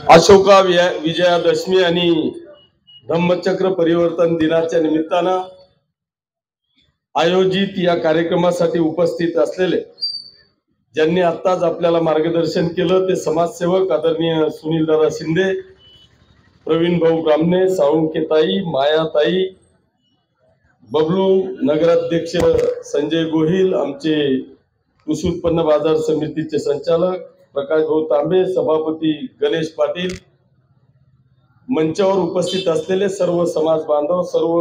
अशोका विजयादशमी आणि धम्मचक्र परिवर्तन दिनाच्या निमित्तानं आयोजित या कार्यक्रमासाठी उपस्थित असलेले ज्यांनी आत्ताच आपल्याला मार्गदर्शन केलं ते समाजसेवक आदरणीय सुनीलदादा शिंदे, प्रवीण भाऊ ब्राह्मणे, साळुंकेताई, मायाताई, बबलू, नगराध्यक्ष संजय गोहिल, आमचे कृषी उत्पन्न बाजार समितीचे संचालक प्रकाश भाऊ तांबे, सभापती गणेश पाटील, मंचावर उपस्थित असलेले सर्व समाज बांधव, सर्व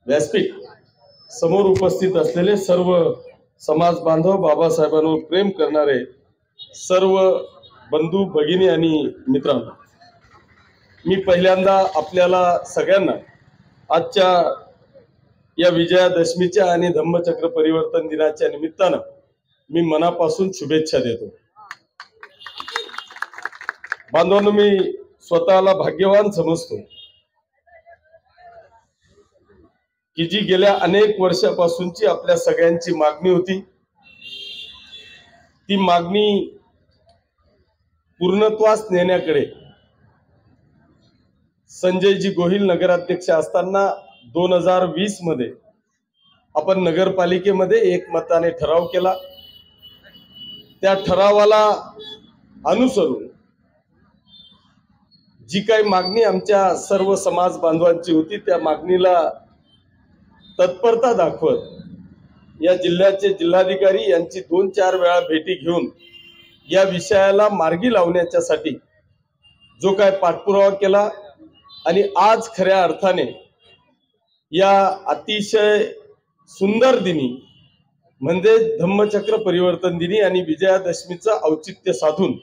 व्यासपीठ समोर उपस्थित असलेले सर्व समाज बांधव, बाबासाहेबांवर प्रेम करणारे सर्व बंधू भगिनी आणि मित्रांनो, मी पहिल्यांदा आपल्याला सगळ्यांना आजच्या या विजयादशमीच्या आणि धम्मचक्र परिवर्तन दिनाच्या निमित्तानं मी मनापासून शुभेच्छा देतो। बांधवांनो, मी स्वतःला भाग्यवान समजतो की जी गेल्या अनेक वर्षापासूनची आपल्या सगळ्यांची मागणी होती, ती मागणी पूर्णत्वास नेण्याकडे संजयजी गोहिल नगराध्यक्ष असताना 2020 मध्ये आपण नगरपालिकेमध्ये एकमताने ठराव केला। त्या ठरावाला अनुसरून जी काही मागणी आमच्या सर्व समाज बांधवांची होती त्या मागणीला तत्परता दाखवत या जिल्ह्याचे जिल्हाधिकारी यांची 2-4 वेळा भेटी घेऊन या विषयाला मार्गी लावण्यासाठी जो काय पाठपुरावा केला आणि आज खऱ्या अर्थाने या अतिशय सुंदर दिनी म्हणजे धम्मचक्र परिवर्तन दिनी आणि विजयादशमीचं औचित्य साधून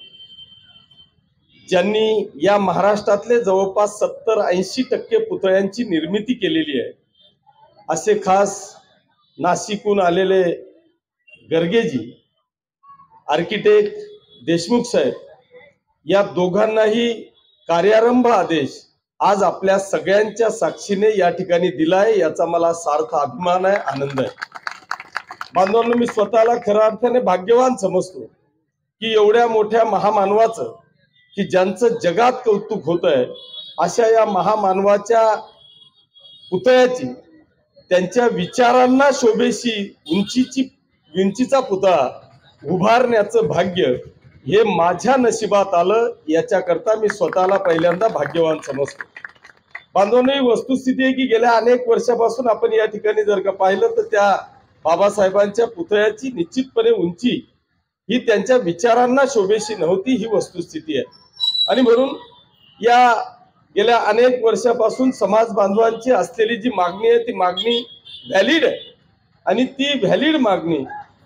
ज्यांनी या महाराष्ट्रातले जवळपास 70-80% पुतळ्यांची निर्मिती केलेली आहे असे खास नाशिकहून आलेले गर्गेजी, आर्किटेक्ट देशमुख साहेब, या दोघांनाही कार्यारंभ आदेश आज आपल्या सगळ्यांच्या साक्षीने या ठिकाणी दिलाय, याचा मला सार्थ अभिमान आहे, आनंद आहे। बांधवांनो, मी स्वतःला खऱ्या अर्थाने भाग्यवान समजतो की एवढ्या मोठ्या महामानवाचं, की ज्यांचं जगात कौतुक होत आहे, अशा या महामानवाच्या पुतळ्याची, त्यांच्या विचारांना शोभेशी उंचीचा पुतळा उभारण्याचं भाग्य हे माझ्या नशिबात आलं, याच्याकरता मी स्वतःला पहिल्यांदा भाग्यवान समजतो। बांधवांनो, ही वस्तुस्थिती आहे की गेल्या अनेक वर्षापासून आपण या ठिकाणी जर का पाहिलं तर त्या बाबासाहेबांच्या पुतळ्याची निश्चितपणे उंची ही त्यांच्या विचारांना शोभेशी नव्हती, ही वस्तुस्थिती आहे। आणि म्हणून या गेल्या अनेक वर्षापासून समाज बांधवांची असलेली जी मागणी आहे ती मागणी व्हॅलिड आहे आणि ती व्हॅलिड मागणी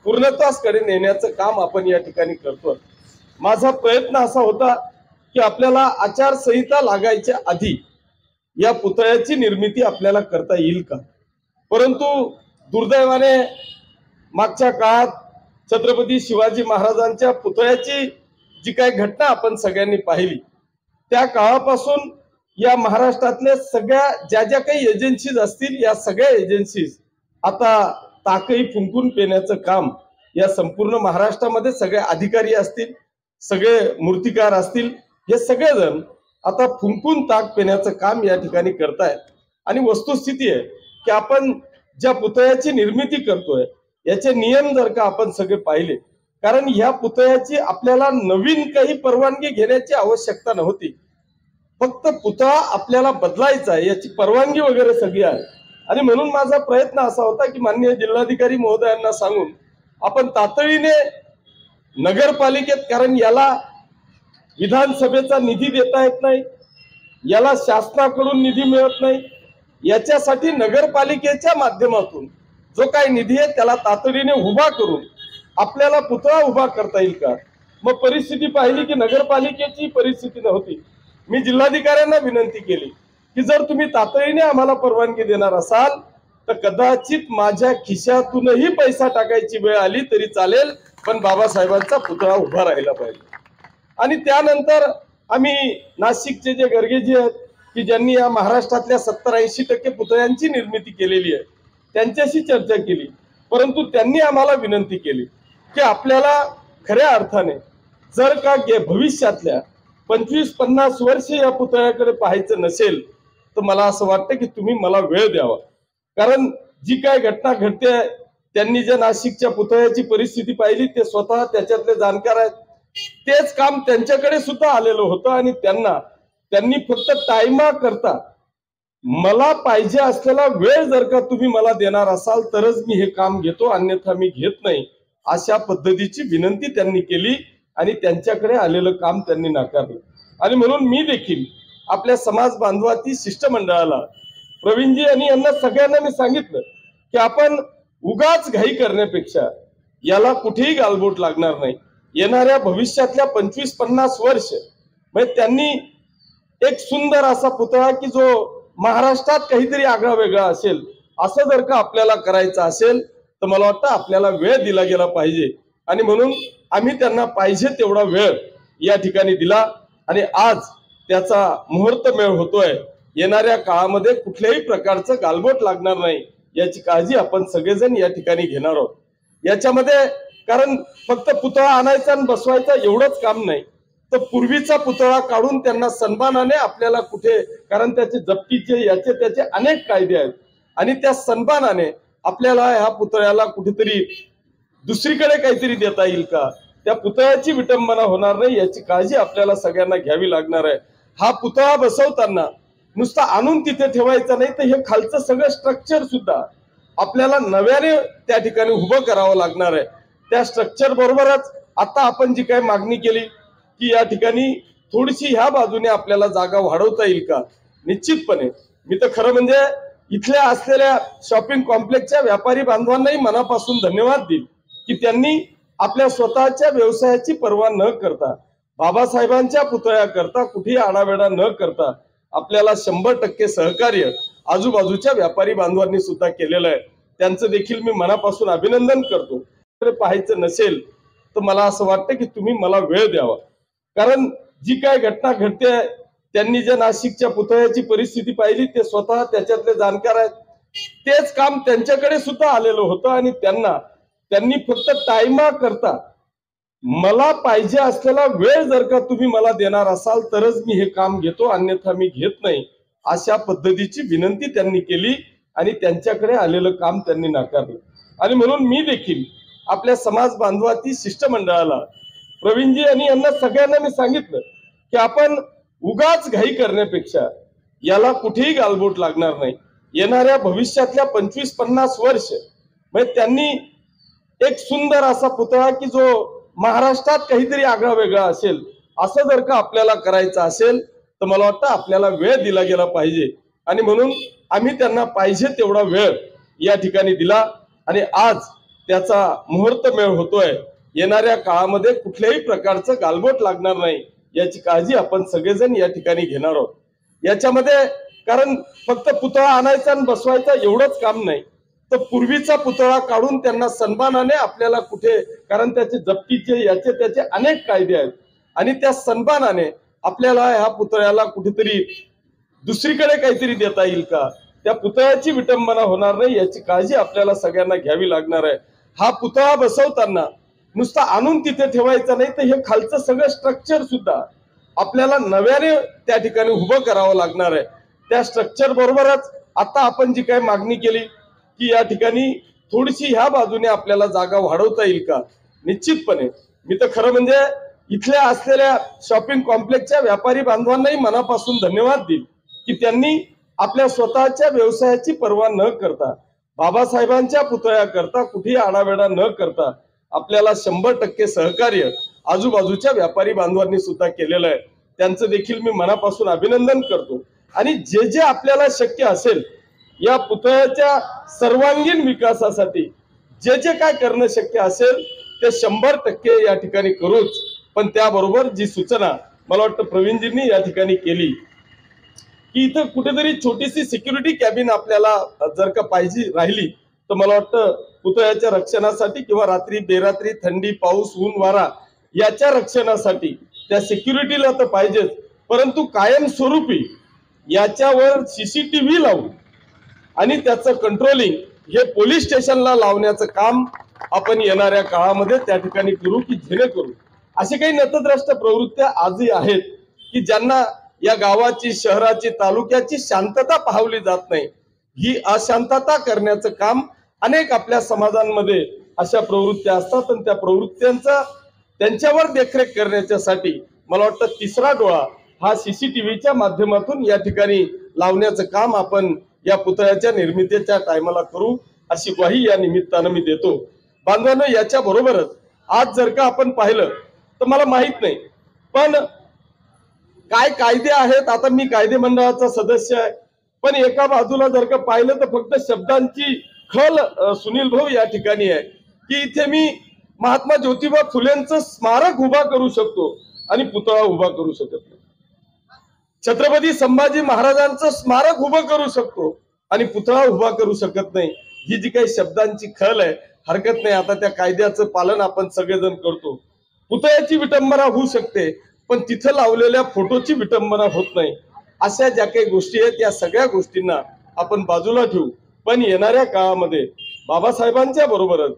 पूर्णत्वासकडे नेण्याचं काम आपण या ठिकाणी करतोय। माझा प्रयत्न असा होता की आपल्याला आचारसंहिता लागायच्या आधी या पुतळ्याची निर्मिती आपल्याला करता येईल का, परंतु दुर्दैवाने मागच्या काळात छत्रपती शिवाजी महाराजांच्या पुतळ्याची जी काही घटना आपण सगळ्यांनी पाहिली त्या काळापासून या महाराष्ट्रातल्या सगळ्या ज्या काही एजन्सीज असतील, या सगळ्या एजन्सीज आता ताकही फुंकून पेण्याचं काम या संपूर्ण महाराष्ट्रामध्ये सगळे अधिकारी असतील, सगळे मूर्तिकार असतील, हे सगळेजण आता फुंकून ताक पेण्याचं काम या ठिकाणी करतायत। आणि वस्तुस्थिती आहे की आपण ज्या पुतळ्याची निर्मिती करतोय याचे नियम जर का आपण सगळे पाहिले, कारण ह्या पुतळ्याची आपल्याला नवीन काही परवानगी घेण्याची आवश्यकता नव्हती, फक्त पुतळा आपल्याला बदलायचा आहे याची परवानगी वगैरे सगळी आहे। आणि म्हणून माझा प्रयत्न असा होता की माननीय जिल्हाधिकारी महोदयांना सांगून आपण तातडीने नगरपालिकेत, कारण याला विधानसभेचा निधी देता येत नाही, याला शासनाकडून निधी मिळत नाही, याच्यासाठी नगरपालिकेच्या माध्यमातून जो काही निधी आहे त्याला तातडीने उभा करून आपल्याला पुतळा उभा करता येईल का। मग परिस्थिती पाहिली की नगरपालिकेची परिस्थिती नव्हती। मी जिल्हाधिकाऱ्यांना विनंती केली की जर तुम्ही तातडीने आम्हाला परवानगी देणार असाल तर कदाचित माझ्या खिशातूनही पैसा टाकायची वेळ आली तरी चालेल, पण बाबासाहेबांचा पुतळा उभा राहिला पाहिजे। आणि त्यानंतर आम्ही नाशिकचे जे गर्गेजी आहेत की ज्यांनी या महाराष्ट्रातल्या 70-80% पुतळ्यांची निर्मिती केलेली आहे त्यांच्याशी चर्चा केली, परंतु त्यांनी आम्हाला विनंती केली की आपल्याला खऱ्या अर्थाने जर का भविष्यातल्या 25-50 वर्ष या पुतळ्याकडे पाहायचं नसेल तर मला असं वाटतं की तुम्ही मला वेळ द्यावा. कारण जी काय घटना घडते, त्यांनी ज्या नाशिकच्या पुतळ्याची परिस्थिती पाहिली ते स्वतः त्याच्यातले जाणकार आहेत. तेच काम त्यांच्याकडे सुद्धा आलेलं होतं आणि त्यांनी फक्त टाइमा करता मला पाहिजे असलेला वेळ जर का तुम्ही मला देणार असाल तरच मी हे काम घेतो, अन्यथा मी घेत नाही, अशा पद्धतीची विनंती त्यांनी केली आणि त्यांच्याकडे आलेलं काम त्यांनी नाकारलं. आणि म्हणून मी देखील आपल्या समाज बांधवाती शिष्टमंडळाला, प्रवीणजी आणि यांना सगळ्यांना मी सांगितलं की आपण उगाच घाई करण्यापेक्षा याला कुठेही गालबोट लागणार नाही. येणाऱ्या भविष्यातल्या 25-50 वर्ष म्हणजे त्यांनी एक सुंदर असा पुतळा की जो महाराष्ट्रात काहीतरी आगळा वेगळा असेल असं जर का आपल्याला करायचं असेल तर मला वाटतं आपल्याला वेळ दिला गेला पाहिजे. आणि म्हणून आम्ही त्यांना पाहिजे तेवढा वेळ या ठिकाणी दिला आणि आज त्याचा मुहूर्तमेळ होतोय. येणाऱ्या काळामध्ये कुठल्याही प्रकारचं गालबोट लागणार नाही याची काळजी आपण सगळेजण या ठिकाणी घेणार आहोत. याच्यामध्ये कारण फक्त पुतळा आणायचा आणि बसवायचा एवढंच काम नाही, तर पूर्वीचा पुतळा काढून त्यांना सन्मानाने आपल्याला कुठे, कारण त्याचे जप्तीचे याचे त्याचे अनेक कायदे आहेत आणि त्या सन्मानाने आपल्याला ह्या पुतळ्याला कुठेतरी दुसरीकडे काहीतरी देता येईल का, त्या पुतळ्याची विटंबना होणार नाही याची काळजी आपल्याला सगळ्यांना घ्यावी लागणार आहे. हा पुतळा बसवताना नुसता आणून तिथे ठेवायचा नाही, तर हे खालचं सगळं स्ट्रक्चर सुद्धा आपल्याला नव्याने त्या ठिकाणी उभं करावं लागणार आहे. त्या स्ट्रक्चर बरोबरच आता आपण जी काही मागणी केली की या ठिकाणी थोडीशी ह्या बाजूने आपल्याला जागा वाढवता येईल का, निश्चितपणे मी तर खरं म्हणजे इथल्या असलेल्या शॉपिंग कॉम्प्लेक्सच्या व्यापारी बांधवांनाही मनापासून धन्यवाद देईल की त्यांनी आपल्या स्वतःच्या व्यवसायाची पर्वा न करता, बाबासाहेबांच्या पुतळ्याकरता कुठेही आडावेडा न करता आपल्याला 100% सहकार्य आजूबाजूच्या व्यापारी बांधवांनी सुद्धा केलेलं आहे. त्यांचं देखील मी मनापासून अभिनंदन करतो. पाहायचं नसेल तर मला असं वाटतं की तुम्ही मला वेळ द्यावा. कारण जी काय घटना घडते, त्यांनी ज्या नाशिकच्या पुतळ्याची परिस्थिती पाहिली ते स्वतः त्याच्यातले जाणकार आहेत. तेच काम त्यांच्याकडे सुद्धा आलेलं होतं आणि त्यांनी फक्त टाइमा करता मला पाहिजे असलेला वेळ जर का तुम्ही मला देणार असाल तरच मी हे काम घेतो, अन्यथा मी घेत नाही, अशा पद्धतीची विनंती त्यांनी केली आणि त्यांच्याकडे आलेलं काम त्यांनी नाकारलं. आणि म्हणून मी देखील आपल्या समाज बांधवाती शिष्टमंडळाला, प्रवीणजी आणि यांना सगळ्यांना मी सांगितलं की आपण उगाच घाई करण्यापेक्षा याला कुठेही गालबोट लागणार नाही. येणाऱ्या भविष्यातल्या 25-50 वर्ष म्हणजे त्यांनी एक सुंदर असा पुतळा की जो महाराष्ट्रात काहीतरी आगळा वेगळा असेल असं जर का आपल्याला करायचं असेल तर मला वाटतं आपल्याला वेळ दिला गेला पाहिजे. आणि म्हणून आम्ही त्यांना पाहिजे तेवढा वेळ या ठिकाणी दिला आणि आज त्याचा मुहूर्तमेळ होतोय. येणाऱ्या काळामध्ये कुठल्याही प्रकारचं गालबोट लागणार नाही याची काळजी आपण सगळेजण या ठिकाणी घेणार आहोत. याच्यामध्ये कारण फक्त पुतळा आणायचा आणि बसवायचा एवढंच काम नाही, तर पूर्वीचा पुतळा काढून त्यांना सन्मानाने आपल्याला कुठे, कारण त्याचे जप्तीचे याचे त्याचे अनेक कायदे आहेत आणि त्या सन्मानाने आपल्याला ह्या पुतळ्याला कुठेतरी दुसरीकडे काहीतरी देता येईल का, त्या पुतळ्याची विटंबना होणार नाही याची काळजी आपल्याला सगळ्यांना घ्यावी लागणार आहे. हा पुतळा बसवताना नुसता आणून तिथे ठेवायचा नाही, तर हे खालचं सगळं स्ट्रक्चर सुद्धा आपल्याला नव्याने त्या ठिकाणी उभं करावं लागणार आहे. त्या स्ट्रक्चर बरोबरच आता आपण जी काही मागणी केली की या ठिकाणी थोडीशी ह्या बाजूने आपल्याला जागा वाढवता येईल का, निश्चितपणे मी तर खरं म्हणजे इथल्या असलेल्या शॉपिंग कॉम्प्लेक्सच्या व्यापारी बांधवांनाही मनापासून धन्यवाद देईल की त्यांनी आपल्या स्वतःच्या व्यवसायाची पर्वा न करता, बाबासाहेबांच्या पुतळ्याकरता कुठेही आडावेडा न करता आपल्याला 100% सहकार्य आजूबाजूच्या व्यापारी बांधवांनी सुद्धा केलेलं आहे. त्यांचं देखील मी मनापासून अभिनंदन करतो. आणि जे जे आपल्याला शक्य असेल या पुतळ्याच्या सर्वांगीण विकासासाठी जे जे काय करणं शक्य असेल ते 100% या ठिकाणी करूच. पण त्याबरोबर जी सूचना मला वाटतं प्रवीणजींनी या ठिकाणी केली की इथं कुठेतरी छोटीशी सिक्युरिटी कॅबिन आपल्याला जर का पाहिजे राहिली तर मला वाटतं पुतळ्याच्या रक्षणासाठी किंवा रात्री बेरात्री थंडी पाऊस ऊन वारा याच्या रक्षणासाठी त्या सिक्युरिटीला तर पाहिजेच, परंतु कायमस्वरूपी याच्यावर सीसीटीव्ही लावून आणि त्याचं कंट्रोलिंग हे पोलीस स्टेशनला लावण्याचं काम आपण येणाऱ्या काळामध्ये त्या ठिकाणी करू की जेणेकरून असे काही नतद्रष्ट प्रवृत्त्या आजही आहेत की ज्यांना या गावाची, शहराची, तालुक्याची शांतता पाहवली जात नाही, ही अशांतता करण्याचं काम अनेक आपल्या समाजांमध्ये अशा प्रवृत्त्या असतात आणि त्या प्रवृत्त्यांचा त्यांच्यावर देखरेख करण्यासाठी मला वाटतं तिसरा डोळा हा सीसीटीव्हीच्या माध्यमातून या ठिकाणी लावण्याचं काम आपण या पुतळ्याच्या निर्मितीच्या टायमाला करू अशी ग्वाही या निमित्तानं मी देतो। बांधवांनो, याच्या बरोबरच आज जर का आपण पाहिलं तर मला माहित नाही पण काय कायदे आहेत, आता मी कायदे मंडळाचा सदस्य आहे, पण एका बाजूला जर का पाहिलं तर फक्त शब्दांची खल सुनील भाऊ या ठिकाणी आहे की इथे मी महात्मा ज्योतिबा फुलेंचं स्मारक उभा करू शकतो आणि पुतळा उभा करू शकत नाही, छत्रपती संभाजी महाराजांचं स्मारक उभं करू शकतो आणि पुतळा उभा करू शकत नाही। ही जी काही शब्दांची खल आहे, हरकत नाही, आता त्या कायद्याचं पालन आपण सगळेजण करतो। पुतळ्याची विटंबना होऊ शकते पण तिथं लावलेल्या फोटोची विटंबना होत नाही। अशा ज्या काही गोष्टी आहेत या सगळ्या गोष्टींना आपण बाजूला ठेवू, पण येणाऱ्या काळामध्ये बाबासाहेबांच्या बरोबरच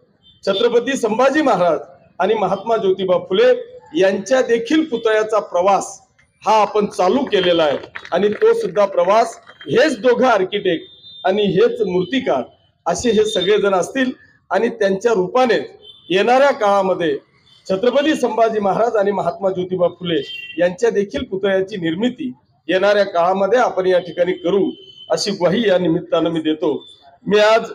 छत्रपती संभाजी महाराज आणि महात्मा ज्योतिबा फुले यांच्या देखील पुतळ्याचा प्रवास हा आपण चालू केलेला आहे आणि तो सुद्धा प्रवास हेच दोघं आर्किटेक्ट आणि हेच मूर्तिकार असे हे सगळेजण असतील आणि त्यांच्या रूपाने येणाऱ्या काळामध्ये छत्रपती संभाजी महाराज आणि महात्मा ज्योतिबा फुले यांच्या देखील पुतळ्याची निर्मिती येणाऱ्या काळामध्ये आपण या ठिकाणी करू अशी ग्वाही या निमित्तानं मी देतो। मी आज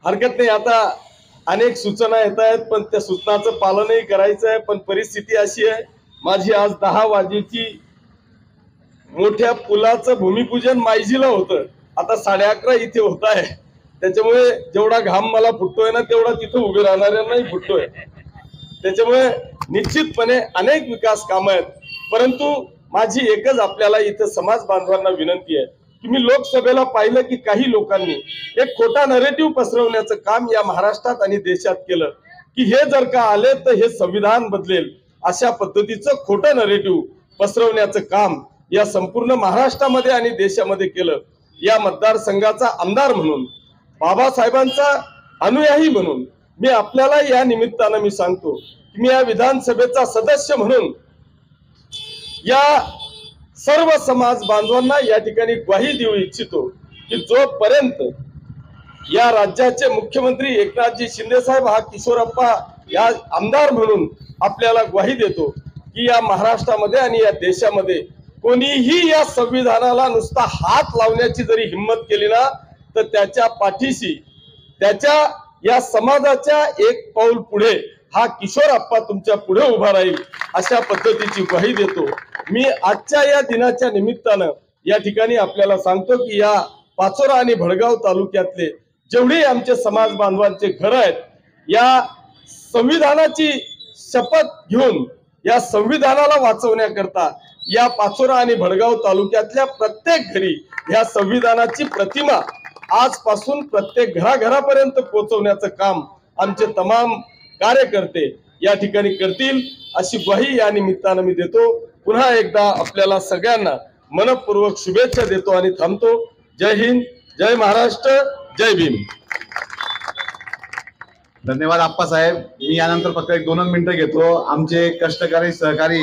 हरकत नाही, आता अनेक सूचना येत आहेत पण त्या सूचनाचं पालनही करायचं आहे, पण परिस्थिती अशी आहे, माझी आज 10 वाजेची मोठ्या पुलाचं भूमिपूजन मायजीला होतं, आता 11:30 इथे होत आहे, त्याच्यामुळे जेवढा घाम मला फुटतोय ना तेवढा तिथं उभे राहणाऱ्यांनाही फुटतोय। त्याच्यामुळे निश्चितपणे अनेक विकास कामं आहेत, परंतु माझी एकच आपल्याला इथं समाज बांधवांना विनंती आहे की मी लोकसभेला पाहिलं की काही लोकांनी एक खोटा नरेटिव्ह पसरवण्याचं काम या महाराष्ट्रात आणि देशात केलं की हे जर का आले तर हे संविधान बदलेल, अशा पद्धतीचं खोटं नरेटिव्ह पसरवण्याचं काम या संपूर्ण महाराष्ट्रामध्ये आणि देशामध्ये केलं। या मतदारसंघाचा आमदार म्हणून, बाबासाहेबांचा अनुयायी म्हणून मी आपल्याला या निमित्तानं मी सांगतो की मी या विधानसभेचा सदस्य म्हणून या सर्व समाज बांधवांना या ठिकाणी ग्वाही देऊ इच्छितो की जोपर्यंत या राज्याचे मुख्यमंत्री एकनाथजी शिंदे साहेब हा किशोरप्पा या आमदार म्हणून आपल्याला ग्वाही देतो की या महाराष्ट्रामध्ये आणि या देशामध्ये कोणीही या संविधानाला नुसता हात लावण्याची जरी हिम्मत केली ना तर त्याच्या पाठीशी त्याच्या या समाजाच्या एक पाऊल पुढे हा किशोरप्पा तुमच्या पुढे उभा राहील अशा पद्धतीची ग्वाही देतो। मी आजच्या या दिनाच्या निमित्तानं या ठिकाणी आपल्याला सांगतो की या पाचोरा आणि भडगाव तालुक्यातले जेवढे आमचे समाज बांधवांचे घर आहेत, या संविधानाची शपथ घेऊन या संविधानाला वाचवण्याकरता या पाचोरा आणि भडगाव तालुक्यातल्या प्रत्येक घरी या संविधानाची प्रतिमा आजपासून प्रत्येक घराघरापर्यंत पोहोचवण्याचं काम आमचे तमाम कार्यकर्ते या ठिकाणी करतील अशी ग्वाही या निमित्तानं मी देतो। पुन्हा एकदा आपल्याला सगळ्यांना मनपूर्वक शुभेच्छा देतो आणि थांबतो। जय हिंद, जय महाराष्ट्र, जय भीम। धन्यवाद आप्पासाहेब। मी यानंतर फक्त 1-2 मिनिटं घेतो। आमचे कष्टकरी सहकारी